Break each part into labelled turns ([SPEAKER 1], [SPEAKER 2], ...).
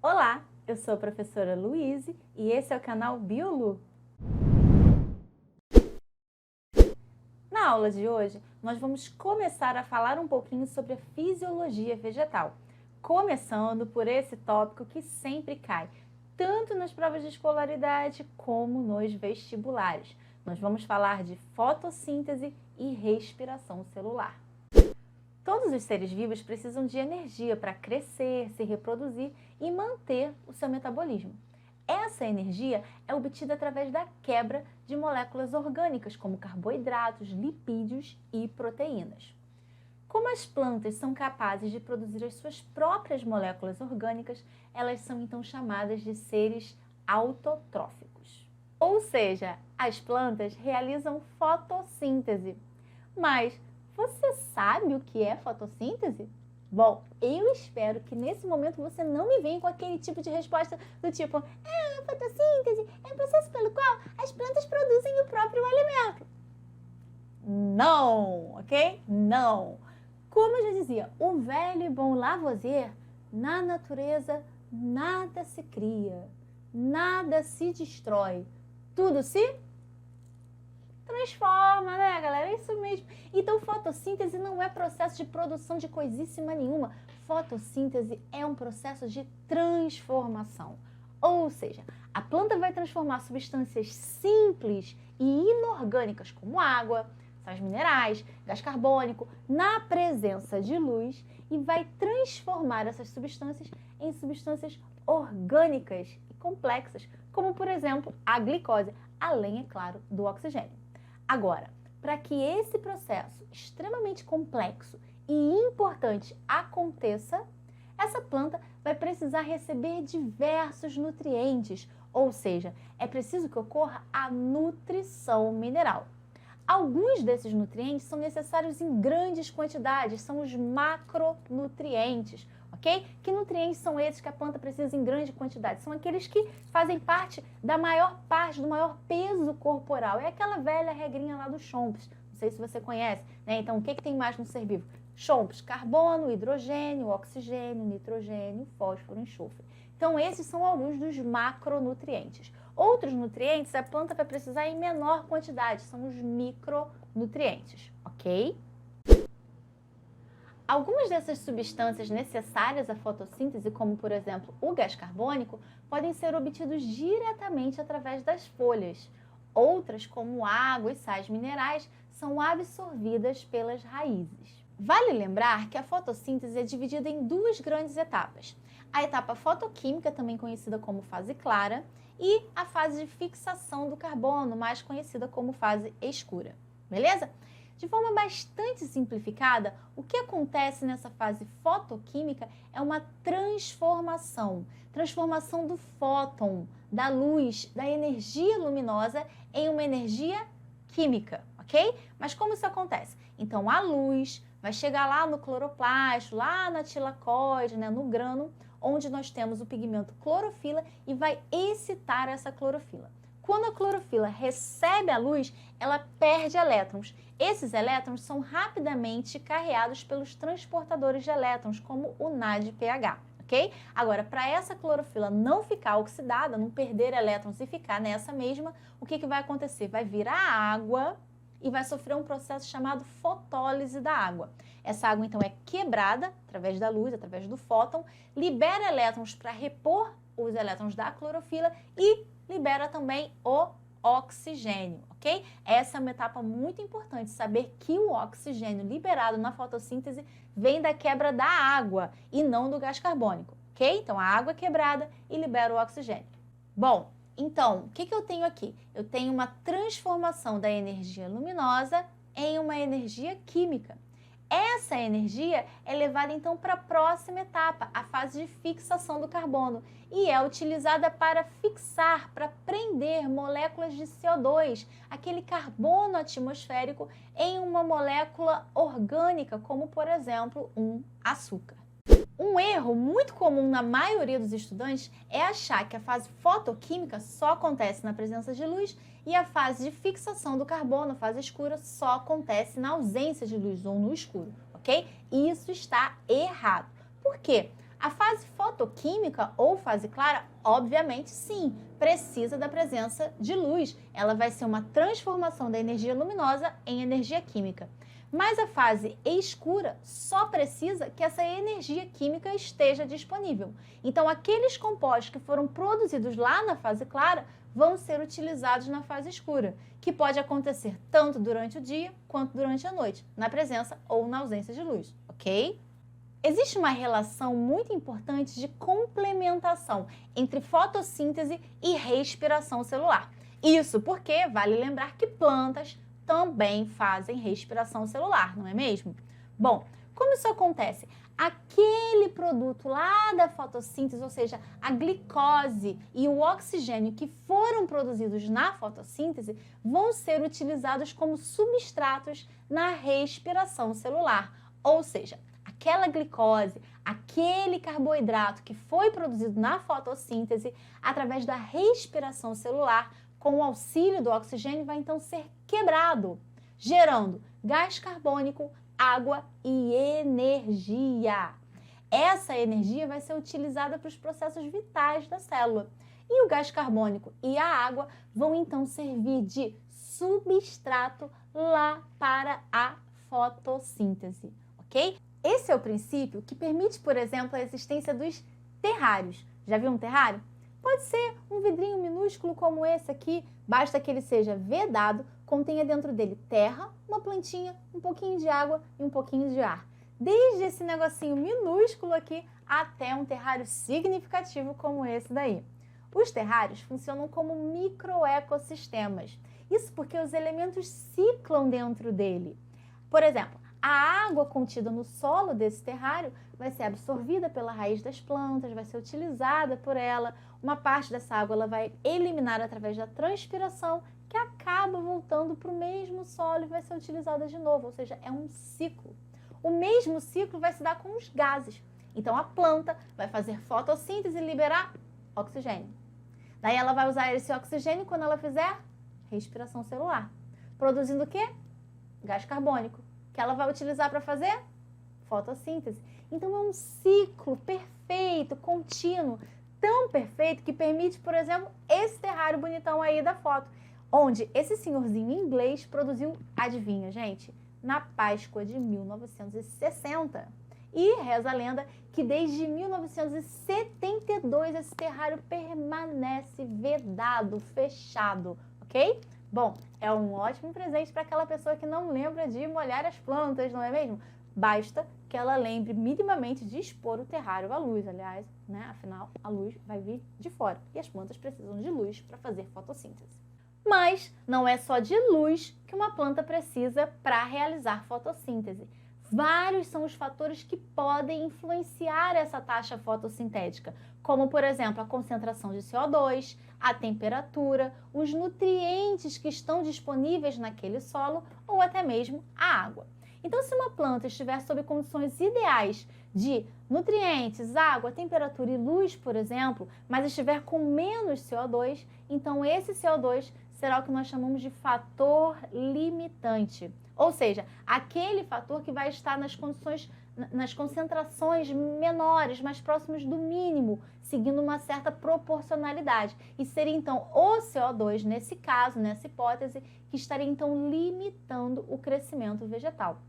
[SPEAKER 1] Olá, eu sou a professora Luíse e esse é o canal Biolu. Na aula de hoje, nós vamos começar a falar um pouquinho sobre a fisiologia vegetal, começando por esse tópico que sempre cai, tanto nas provas de escolaridade como nos vestibulares. Nós vamos falar de fotossíntese e respiração celular. Todos os seres vivos precisam de energia para crescer, se reproduzir e manter o seu metabolismo. Essa energia é obtida através da quebra de moléculas orgânicas, como carboidratos, lipídios e proteínas. Como as plantas são capazes de produzir as suas próprias moléculas orgânicas, elas são então chamadas de seres autotróficos. Ou seja, as plantas realizam fotossíntese. Mas você sabe o que é fotossíntese? Bom, eu espero que nesse momento você não me venha com aquele tipo de resposta do tipo fotossíntese é o processo pelo qual as plantas produzem o próprio alimento. Não, ok? Não. Como eu já dizia, o velho e bom Lavoisier, na natureza nada se cria, nada se destrói, tudo se transforma, né, galera? É isso mesmo. Então, fotossíntese não é processo de produção de coisíssima nenhuma. Fotossíntese é um processo de transformação. Ou seja, a planta vai transformar substâncias simples e inorgânicas, como água, sais minerais, gás carbônico, na presença de luz e vai transformar essas substâncias em substâncias orgânicas e complexas, como, por exemplo, a glicose, além, é claro, do oxigênio. Agora, para que esse processo extremamente complexo e importante aconteça, essa planta vai precisar receber diversos nutrientes, ou seja, é preciso que ocorra a nutrição mineral. Alguns desses nutrientes são necessários em grandes quantidades, são os macronutrientes, ok? Que nutrientes são esses que a planta precisa em grande quantidade? São aqueles que fazem parte, do maior peso corporal. É aquela velha regrinha lá do Chomps, não sei se você conhece, né? Então, o que tem mais no ser vivo? Chomps, carbono, hidrogênio, oxigênio, nitrogênio, fósforo, enxofre. Então, esses são alguns dos macronutrientes. Outros nutrientes a planta vai precisar em menor quantidade, são os micronutrientes, ok? Algumas dessas substâncias necessárias à fotossíntese, como por exemplo o gás carbônico, podem ser obtidos diretamente através das folhas. Outras, como água e sais minerais, são absorvidas pelas raízes. Vale lembrar que a fotossíntese é dividida em duas grandes etapas. A etapa fotoquímica, também conhecida como fase clara, e a fase de fixação do carbono, mais conhecida como fase escura. Beleza? De forma bastante simplificada, o que acontece nessa fase fotoquímica é uma transformação do fóton, da luz, da energia luminosa em uma energia química, ok? Mas como isso acontece? Então, a luz vai chegar lá no cloroplasto, lá na tilacoide, né, no grânulo, onde nós temos o pigmento clorofila e vai excitar essa clorofila. Quando a clorofila recebe a luz, ela perde elétrons. Esses elétrons são rapidamente carreados pelos transportadores de elétrons, como o NADPH, ok? Agora, para essa clorofila não ficar oxidada, não perder elétrons e ficar nessa mesma, o que vai acontecer? Vai virar água e vai sofrer um processo chamado fotólise da água. Essa água, então, é quebrada através da luz, através do fóton, libera elétrons para repor os elétrons da clorofila e libera também o oxigênio, ok? Essa é uma etapa muito importante, saber que o oxigênio liberado na fotossíntese vem da quebra da água e não do gás carbônico, ok? Então, a água é quebrada e libera o oxigênio. Bom, então, o que eu tenho aqui? Eu tenho uma transformação da energia luminosa em uma energia química. Essa energia é levada então para a próxima etapa, a fase de fixação do carbono, e é utilizada para fixar, para prender moléculas de CO2, aquele carbono atmosférico, em uma molécula orgânica, como por exemplo um açúcar. Um erro muito comum na maioria dos estudantes é achar que a fase fotoquímica só acontece na presença de luz e a fase de fixação do carbono, a fase escura, só acontece na ausência de luz ou no escuro, ok? Isso está errado. Por quê? A fase fotoquímica ou fase clara, obviamente sim, precisa da presença de luz. Ela vai ser uma transformação da energia luminosa em energia química. Mas a fase escura só precisa que essa energia química esteja disponível. Então, aqueles compostos que foram produzidos lá na fase clara vão ser utilizados na fase escura, que pode acontecer tanto durante o dia quanto durante a noite, na presença ou na ausência de luz, ok? Existe uma relação muito importante de complementação entre fotossíntese e respiração celular. Isso porque vale lembrar que plantas também fazem respiração celular, não é mesmo? Bom, como isso acontece? Aquele produto lá da fotossíntese, ou seja, a glicose e o oxigênio que foram produzidos na fotossíntese, vão ser utilizados como substratos na respiração celular. Ou seja, aquela glicose, aquele carboidrato que foi produzido na fotossíntese, através da respiração celular, com o auxílio do oxigênio, vai então ser quebrado, gerando gás carbônico, água e energia. Essa energia vai ser utilizada para os processos vitais da célula. E o gás carbônico e a água vão então servir de substrato lá para a fotossíntese, ok? Esse é o princípio que permite, por exemplo, a existência dos terrários. Já viu um terrário? Pode ser um vidrinho minúsculo como esse aqui, basta que ele seja vedado, contenha dentro dele terra, uma plantinha, um pouquinho de água e um pouquinho de ar. Desde esse negocinho minúsculo aqui até um terrário significativo como esse daí. Os terrários funcionam como microecossistemas. Isso porque os elementos ciclam dentro dele. Por exemplo, a água contida no solo desse terrário vai ser absorvida pela raiz das plantas, vai ser utilizada por ela. Uma parte dessa água ela vai eliminar através da transpiração, que acaba voltando para o mesmo solo e vai ser utilizada de novo, ou seja, é um ciclo. O mesmo ciclo vai se dar com os gases. Então, a planta vai fazer fotossíntese e liberar oxigênio. Daí, ela vai usar esse oxigênio quando ela fizer respiração celular, produzindo o quê? Gás carbônico, que ela vai utilizar para fazer fotossíntese. Então, é um ciclo perfeito, contínuo, tão perfeito que permite, por exemplo, esse terrário bonitão aí da foto, onde esse senhorzinho inglês produziu, adivinha, gente? Na Páscoa de 1960. E reza a lenda que desde 1972 esse terrário permanece vedado, fechado, ok? Bom, é um ótimo presente para aquela pessoa que não lembra de molhar as plantas, não é mesmo? Basta que ela lembre minimamente de expor o terrário à luz, aliás, né? Afinal, a luz vai vir de fora e as plantas precisam de luz para fazer fotossíntese. Mas não é só de luz que uma planta precisa para realizar fotossíntese. Vários são os fatores que podem influenciar essa taxa fotossintética, como, por exemplo, a concentração de CO2, a temperatura, os nutrientes que estão disponíveis naquele solo ou até mesmo a água. Então, se uma planta estiver sob condições ideais de nutrientes, água, temperatura e luz, por exemplo, mas estiver com menos CO2, então esse CO2 será o que nós chamamos de fator limitante. Ou seja, aquele fator que vai estar nas concentrações menores, mais próximas do mínimo, seguindo uma certa proporcionalidade. E seria então o CO2, nesse caso, nessa hipótese, que estaria então limitando o crescimento vegetal.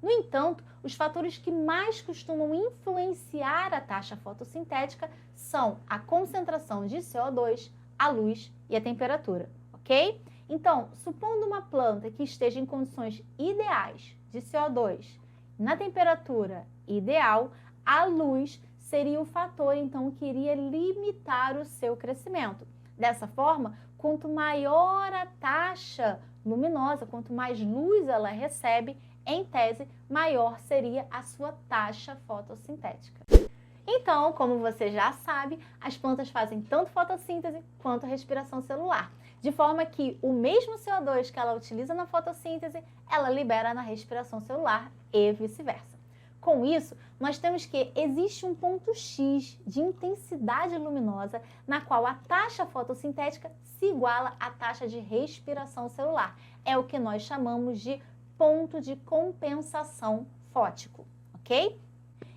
[SPEAKER 1] No entanto, os fatores que mais costumam influenciar a taxa fotossintética são a concentração de CO2, a luz e a temperatura, ok? Então, supondo uma planta que esteja em condições ideais de CO2, na temperatura ideal, a luz seria o fator, então, que iria limitar o seu crescimento. Dessa forma, quanto maior a taxa luminosa, quanto mais luz ela recebe, em tese, maior seria a sua taxa fotossintética. Então, como você já sabe, as plantas fazem tanto fotossíntese quanto respiração celular, de forma que o mesmo CO2 que ela utiliza na fotossíntese, ela libera na respiração celular e vice-versa. Com isso, nós temos que existe um ponto X de intensidade luminosa na qual a taxa fotossintética se iguala à taxa de respiração celular. É o que nós chamamos de ponto de compensação fótico, ok?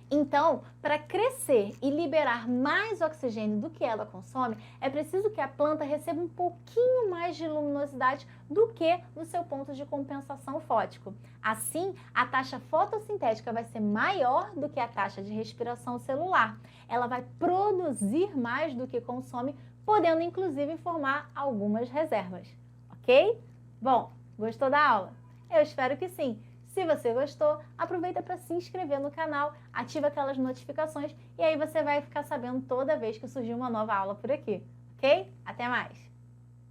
[SPEAKER 1] Então, para crescer e liberar mais oxigênio do que ela consome, é preciso que a planta receba um pouquinho mais de luminosidade do que no seu ponto de compensação fótico. Assim, a taxa fotossintética vai ser maior do que a taxa de respiração celular. Ela vai produzir mais do que consome, podendo inclusive formar algumas reservas, ok? Bom, gostou da aula? Eu espero que sim. Se você gostou, aproveita para se inscrever no canal, ativa aquelas notificações e aí você vai ficar sabendo toda vez que surgir uma nova aula por aqui, ok? Até mais!